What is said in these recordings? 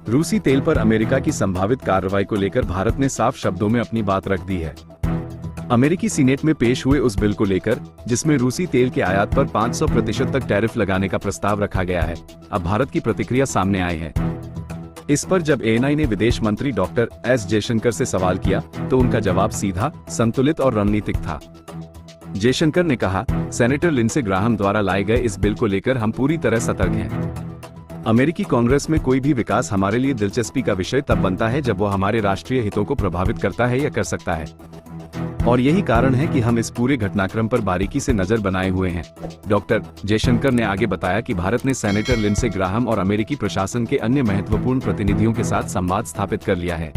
रूसी तेल पर अमेरिका की संभावित कार्रवाई को लेकर भारत ने साफ शब्दों में अपनी बात रख दी है। अमेरिकी सीनेट में पेश हुए उस बिल को लेकर जिसमें रूसी तेल के आयात पर 500% तक टैरिफ लगाने का प्रस्ताव रखा गया है, अब भारत की प्रतिक्रिया सामने आई है। इस पर जब एएनआई ने विदेश मंत्री डॉक्टर एस जयशंकर से सवाल किया तो उनका जवाब सीधा, संतुलित और रणनीतिक था। जयशंकर ने कहा, सेनेटर लिंडसे ग्राहम द्वारा लाए गए इस बिल को लेकर हम पूरी तरह सतर्क हैं। अमेरिकी कांग्रेस में कोई भी विकास हमारे लिए दिलचस्पी का विषय तब बनता है जब वो हमारे राष्ट्रीय हितों को प्रभावित करता है या कर सकता है, और यही कारण है कि हम इस पूरे घटनाक्रम पर बारीकी से नजर बनाए हुए हैं। डॉक्टर जयशंकर ने आगे बताया कि भारत ने सेनेटर लिंडसे ग्राहम और अमेरिकी प्रशासन के अन्य महत्वपूर्ण प्रतिनिधियों के साथ संवाद स्थापित कर लिया है।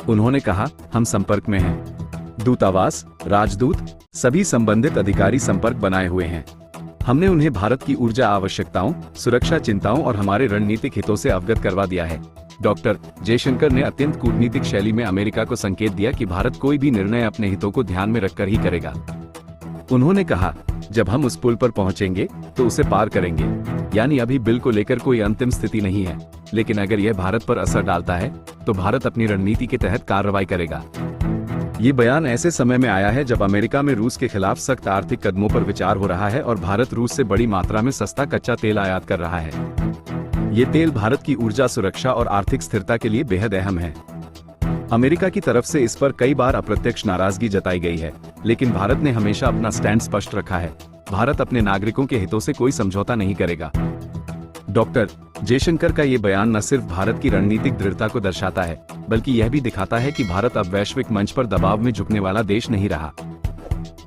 उन्होंने कहा, हम संपर्क में हैं। दूतावास, राजदूत, सभी संबंधित अधिकारी संपर्क बनाए हुए हैं। हमने उन्हें भारत की ऊर्जा आवश्यकताओं, सुरक्षा चिंताओं और हमारे रणनीतिक हितों से अवगत करवा दिया है। डॉक्टर जयशंकर ने अत्यंत कूटनीतिक शैली में अमेरिका को संकेत दिया कि भारत कोई भी निर्णय अपने हितों को ध्यान में रखकर ही करेगा। उन्होंने कहा, जब हम उस पुल पर पहुंचेंगे तो उसे पार करेंगे, यानी अभी बिल को लेकर कोई अंतिम स्थिति नहीं है, लेकिन अगर यह भारत पर असर डालता है तो भारत अपनी रणनीति के तहत कार्रवाई करेगा। ये बयान ऐसे समय में आया है जब अमेरिका में रूस के खिलाफ सख्त आर्थिक कदमों पर विचार हो रहा है और भारत रूस से बड़ी मात्रा में सस्ता कच्चा तेल आयात कर रहा है। ये तेल भारत की ऊर्जा सुरक्षा और आर्थिक स्थिरता के लिए बेहद अहम है। अमेरिका की तरफ से इस पर कई बार अप्रत्यक्ष नाराजगी जताई गई है, लेकिन भारत ने हमेशा अपना स्टैंड स्पष्ट रखा है। भारत अपने नागरिकों के हितों से कोई समझौता नहीं करेगा। डॉक्टर जयशंकर का ये बयान न सिर्फ भारत की रणनीतिक दृढ़ता को दर्शाता है, बल्कि यह भी दिखाता है कि भारत अब वैश्विक मंच पर दबाव में झुकने वाला देश नहीं रहा।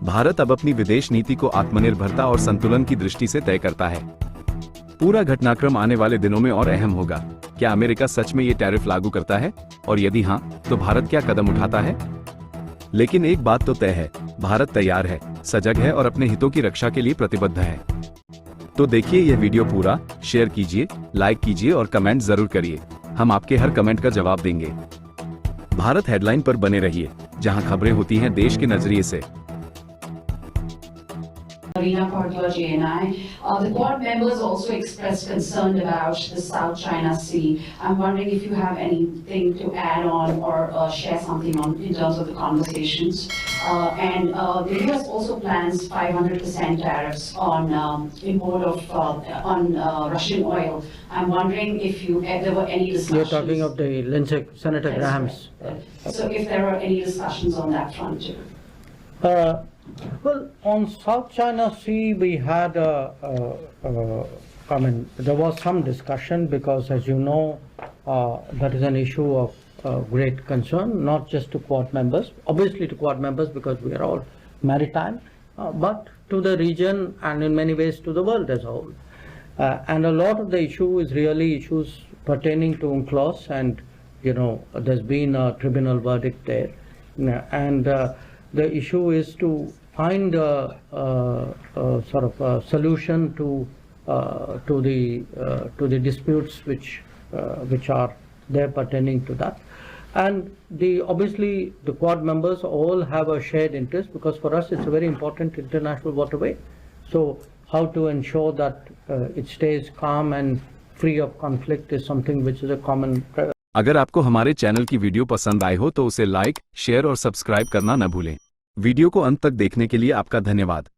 भारत अब अपनी विदेश नीति को आत्मनिर्भरता और संतुलन की दृष्टि से तय करता है। पूरा घटनाक्रम आने वाले दिनों में और अहम होगा। क्या अमेरिका सच में ये टैरिफ लागू करता है, और यदि हाँ, तो भारत क्या कदम उठाता है? लेकिन एक बात तो तय है, भारत तैयार है, सजग है और अपने हितों की रक्षा के लिए प्रतिबद्ध है। तो देखिए यह वीडियो पूरा, शेयर कीजिए, लाइक कीजिए और कमेंट जरूर करिए। हम आपके हर कमेंट का जवाब देंगे। भारत हेडलाइन पर बने रहिए, जहां खबरें होती हैं देश के नजरिए से। Marina Cordial JNI. The Quad members also expressed concern about the South China Sea. I'm wondering if you have anything to add on or share something on in terms of the conversations. And the US also plans 500% tariffs on import of Russian oil. I'm wondering if there were any discussions. You're talking of the Lindsey, Senator Graham's. So if there were any discussions on that front too. Well, on South China Sea, we had there was some discussion because, as you know, that is an issue of great concern, not just to Quad members, obviously to Quad members because we are all maritime, but to the region and in many ways to the world as a whole. And a lot of the issue is really issues pertaining to UNCLOS, and you know, there's been a tribunal verdict there, and the issue is to find a sort of a solution to the disputes which are there pertaining to that. And obviously the Quad members all have a shared interest, because for us it's a very important international waterway. So how to ensure that it stays calm and free of conflict is something which is a common. अगर आपको हमारे channel की video पसंद आई हो तो उसे like, share और subscribe करना न भूलें। वीडियो को अंत तक देखने के लिए आपका धन्यवाद।